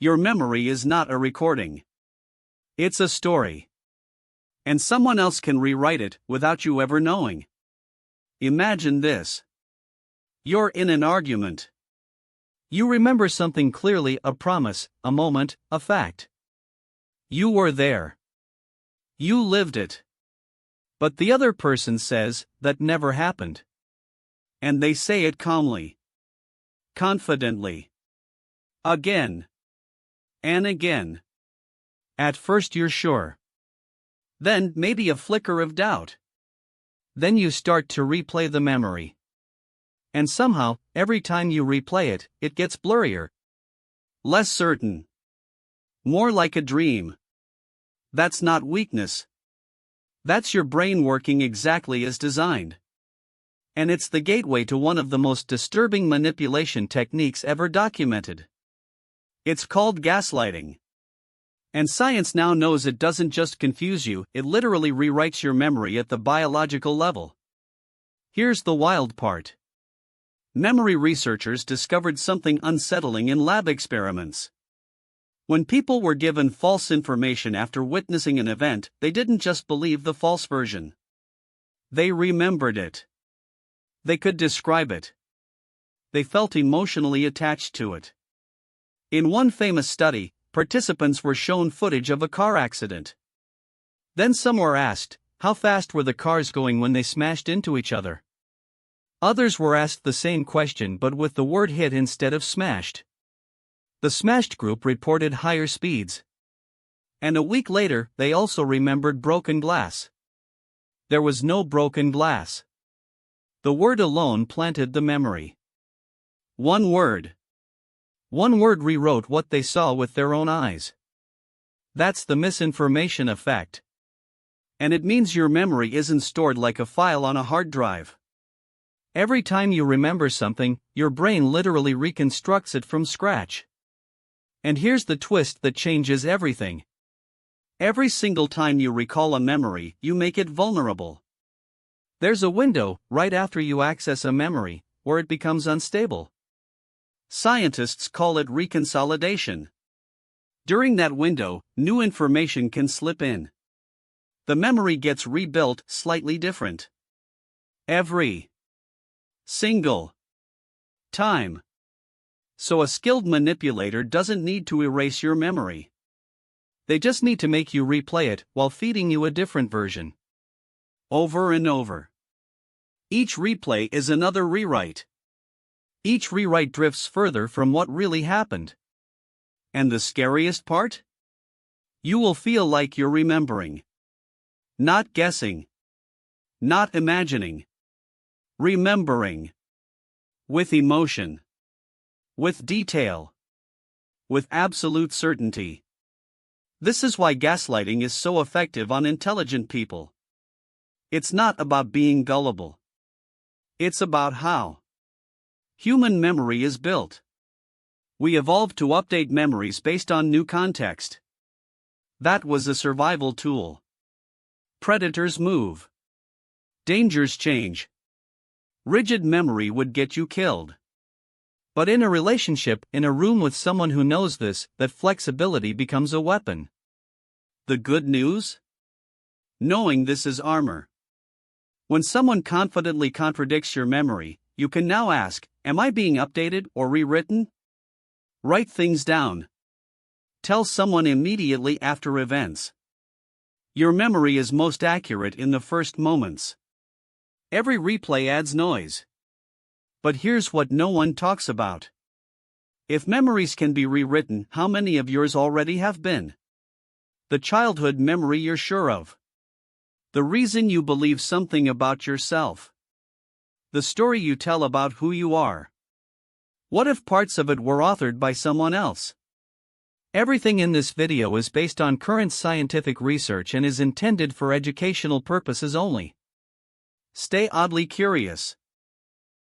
Your memory is not a recording. It's a story. And someone else can rewrite it without you ever knowing. Imagine this. You're in an argument. You remember something clearly, a promise, a moment, a fact. You were there. You lived it. But the other person says, that never happened. And they say it calmly. Confidently. Again. And again. At first you're sure. Then maybe a flicker of doubt. Then you start to replay the memory. And somehow, every time you replay it, it gets blurrier. Less certain. More like a dream. That's not weakness. That's your brain working exactly as designed. And it's the gateway to one of the most disturbing manipulation techniques ever documented. It's called gaslighting. And science now knows it doesn't just confuse you, it literally rewrites your memory at the biological level. Here's the wild part. Memory researchers discovered something unsettling in lab experiments. When people were given false information after witnessing an event, they didn't just believe the false version. They remembered it. They could describe it. They felt emotionally attached to it. In one famous study, participants were shown footage of a car accident. Then some were asked, how fast were the cars going when they smashed into each other? Others were asked the same question but with the word hit instead of smashed. The smashed group reported higher speeds. And a week later, they also remembered broken glass. There was no broken glass. The word alone planted the memory. One word. One word rewrote what they saw with their own eyes. That's the misinformation effect. And it means your memory isn't stored like a file on a hard drive. Every time you remember something, your brain literally reconstructs it from scratch. And here's the twist that changes everything. Every single time you recall a memory, you make it vulnerable. There's a window, right after you access a memory, where it becomes unstable. Scientists call it reconsolidation. During that window, new information can slip in. The memory gets rebuilt slightly different. Every single time. So a skilled manipulator doesn't need to erase your memory. They just need to make you replay it while feeding you a different version. Over and over. Each replay is another rewrite. Each rewrite drifts further from what really happened. And the scariest part? You will feel like you're remembering. Not guessing. Not imagining. Remembering. With emotion. With detail. With absolute certainty. This is why gaslighting is so effective on intelligent people. It's not about being gullible. It's about how human memory is built. We evolved to update memories based on new context. That was a survival tool. Predators move. Dangers change. Rigid memory would get you killed. But in a relationship, in a room with someone who knows this, that flexibility becomes a weapon. The good news? Knowing this is armor. When someone confidently contradicts your memory, you can now ask, am I being updated or rewritten? Write things down. Tell someone immediately after events. Your memory is most accurate in the first moments. Every replay adds noise. But here's what no one talks about. If memories can be rewritten, how many of yours already have been? The childhood memory you're sure of. The reason you believe something about yourself. The story you tell about who you are. What if parts of it were authored by someone else? Everything in this video is based on current scientific research and is intended for educational purposes only. Stay oddly curious.